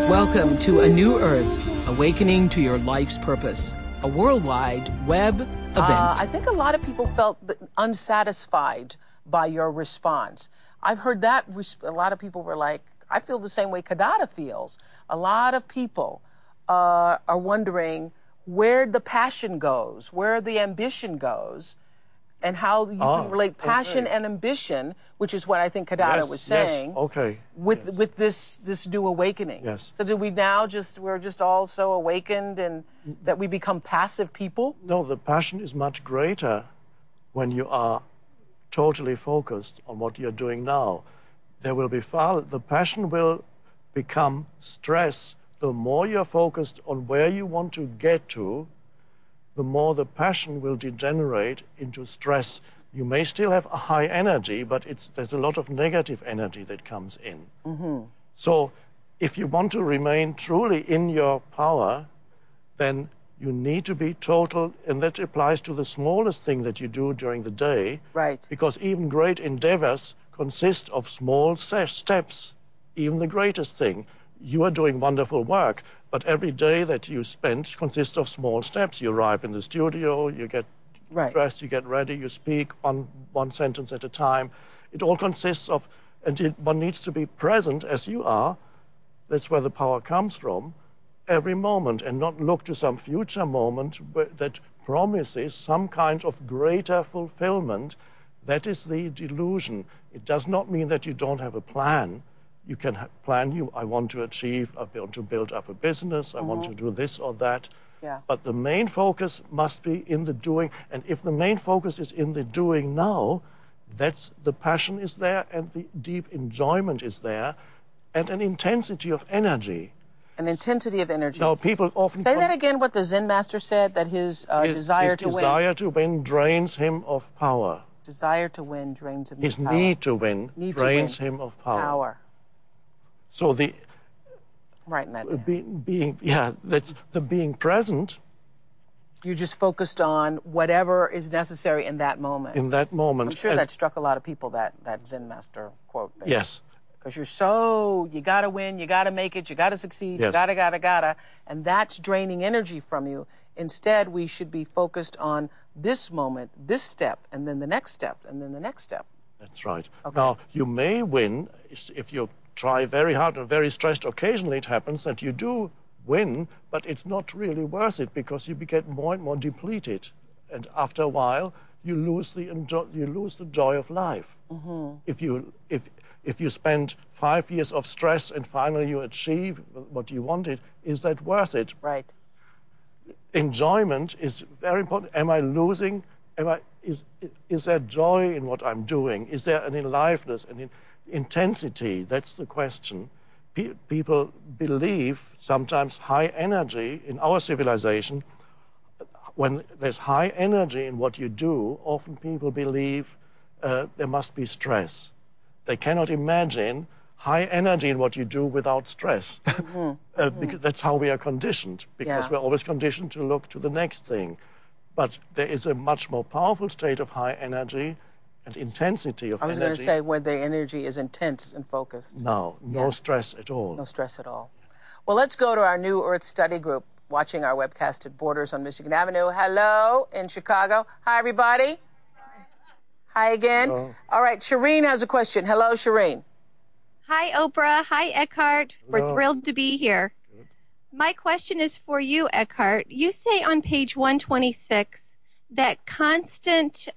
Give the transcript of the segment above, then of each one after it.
Welcome to A New Earth, Awakening to Your Life's Purpose, a worldwide web event. I think a lot of people felt unsatisfied by your response. I've heard that a lot of people were like, I feel the same way Kadada feels. A lot of people are wondering where the passion goes, where the ambition goes, and how you can relate passion and ambition, which is what I think Kadada was saying, with this new awakening. Yes. So do we now we're just all so awakened and that we become passive people? No, the passion is much greater when you are totally focused on what you're doing now. The passion will become stress. The more you're focused on where you want to get to, the more the passion will degenerate into stress. You may still have a high energy, but there's a lot of negative energy that comes in. Mm-hmm. So if you want to remain truly in your power, then you need to be total, and that applies to the smallest thing that you do during the day. Right. Because even great endeavors consist of small steps, even the greatest thing. You are doing wonderful work, but every day that you spend consists of small steps. You arrive in the studio, you get dressed, you get ready, you speak one sentence at a time. It all consists of, and one needs to be present as you are. That's where the power comes from, every moment, and not look to some future moment that promises some kind of greater fulfillment. That is the delusion. It does not mean that you don't have a plan. You can plan, I want to achieve, I want to build up a business, I want to do this or that. Yeah. But the main focus must be in the doing. And if the main focus is in the doing now, the passion is there and the deep enjoyment is there and an intensity of energy. An intensity of energy. Now, people often... Say that again, what the Zen master said, that his desire to win... His desire to win drains him of power. Desire to win drains him of power. His need to win drains him of power. So the writing that that's the being present. You just focused on whatever is necessary in that moment. In that moment. I'm sure that struck a lot of people, that Zen master quote there. Yes. Because you gotta win, you gotta make it, you gotta succeed, yes. you gotta, and that's draining energy from you. Instead, we should be focused on this moment, this step, and then the next step, and then the next step. That's right. Okay. Now, you may win if you try very hard and very stressed. Occasionally it happens that you do win, but it's not really worth it because you get more and more depleted. And after a while, you lose the joy of life. Mm-hmm. If you spend 5 years of stress and finally you achieve what you wanted, is that worth it? Right. Enjoyment is very important. Am I losing? Is there joy in what I'm doing? Is there an aliveness and intensity? That's the question. People believe sometimes high energy in our civilization. When there's high energy in what you do, often people believe there must be stress. They cannot imagine high energy in what you do without stress. Because that's how we are conditioned, because we're always conditioned to look to the next thing. But there is a much more powerful state of high energy and intensity of energy. I was going to say where the energy is intense and focused. No stress at all. No stress at all. Well, let's go to our New Earth Study Group, watching our webcast at Borders on Michigan Avenue. Hello in Chicago. Hi, everybody. Hi again. Hello. All right, Shireen has a question. Hello, Shireen. Hi, Oprah. Hi, Eckhart. Hello. We're thrilled to be here. Good. My question is for you, Eckhart. You say on page 126 that constant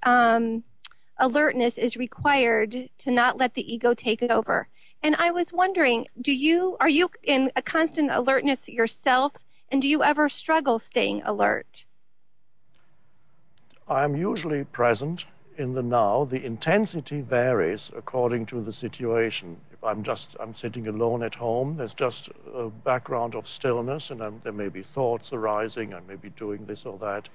alertness is required to not let the ego take over. And I was wondering, are you in a constant alertness yourself, and do you ever struggle staying alert? I'm usually present in the now. The intensity varies according to the situation. If I'm sitting alone at home, there's just a background of stillness, and there may be thoughts arising, I may be doing this or that.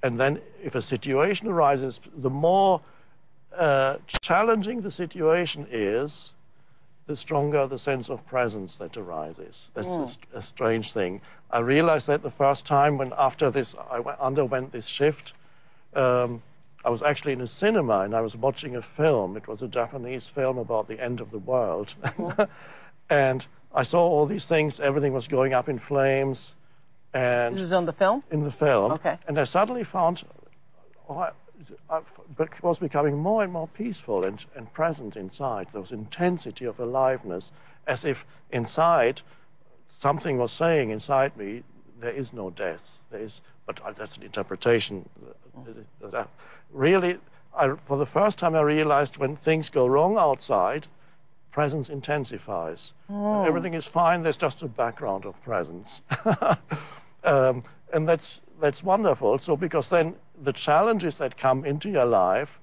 And then if a situation arises, the more challenging the situation is, the stronger the sense of presence that arises. That's a strange thing. I realized that the first time after this, I underwent this shift. I was actually in a cinema and I was watching a film. It was a Japanese film about the end of the world. And I saw all these things, everything was going up in flames. And This is on the film? in the film. Okay. And I suddenly found I was becoming more and more peaceful and present inside. There was intensity of aliveness, as if inside something was saying inside me, there is no death. But that's an interpretation. Really, for the first time I realized when things go wrong outside, presence intensifies. When everything is fine, there's just a background of presence. And that's wonderful. So because then the challenges that come into your life,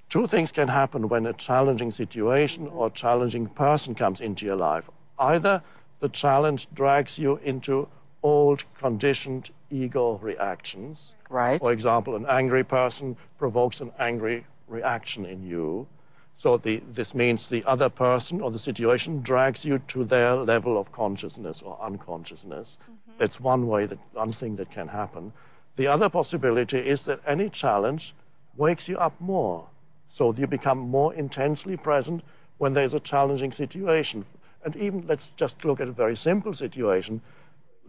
two things can happen when a challenging situation or challenging person comes into your life. Either the challenge drags you into old, conditioned ego reactions. Right. For example, an angry person provokes an angry reaction in you. So this means the other person or the situation drags you to their level of consciousness or unconsciousness. That's one thing that can happen. The other possibility is that any challenge wakes you up more. So you become more intensely present when there's a challenging situation. And even, let's just look at a very simple situation.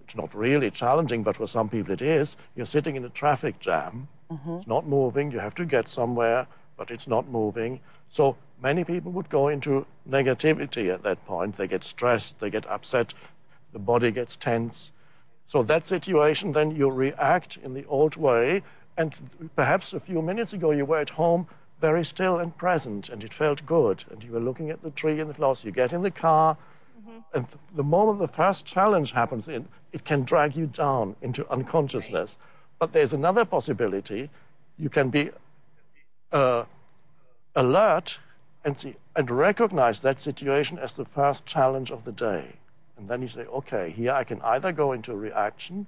It's not really challenging, but for some people it is. You're sitting in a traffic jam. It's not moving. You have to get somewhere, but it's not moving. So many people would go into negativity at that point. They get stressed, they get upset, the body gets tense. So that situation, then you react in the old way. And perhaps a few minutes ago you were at home very still and present, and it felt good. And you were looking at the tree and the flowers. You get in the car, and the moment the first challenge happens, it can drag you down into unconsciousness. But there's another possibility. You can be alert and recognize that situation as the first challenge of the day. And then you say, okay, here I can either go into reaction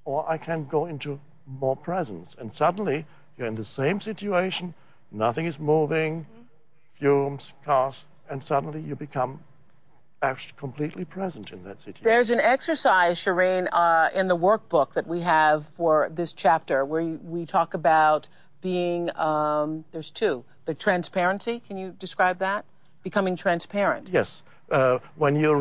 or I can go into more presence. And suddenly you're in the same situation, nothing is moving, fumes, cars, and suddenly you become actually completely present in that situation. There's an exercise, Shireen, in the workbook that we have for this chapter where we talk about being, there's two. The transparency, can you describe that? Becoming transparent. Yes. When you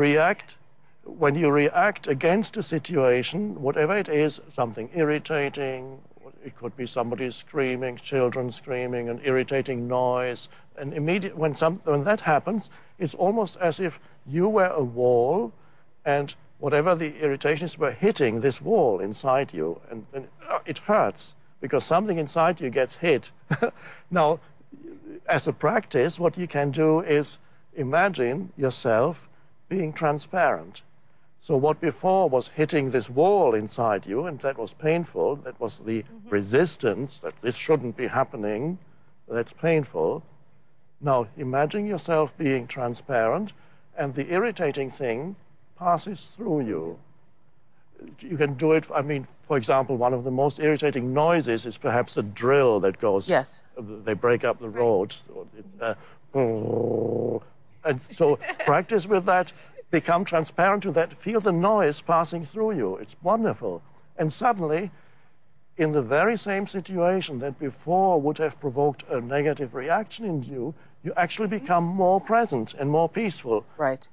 react against a situation, whatever it is, something irritating, it could be somebody screaming, children screaming, an irritating noise, and when that happens, it's almost as if you were a wall and whatever the irritations were hitting this wall inside you, and it hurts because something inside you gets hit. Now, as a practice, what you can do is imagine yourself being transparent. So what before was hitting this wall inside you, and that was painful, that was the resistance, that this shouldn't be happening, that's painful. Now imagine yourself being transparent, and the irritating thing passes through you. You can do it, I mean, for example, one of the most irritating noises is perhaps a drill that goes, yes. They break up the road. And so practice with that, become transparent to that, feel the noise passing through you. It's wonderful. And suddenly, in the very same situation that before would have provoked a negative reaction in you, you actually become more present and more peaceful. Right.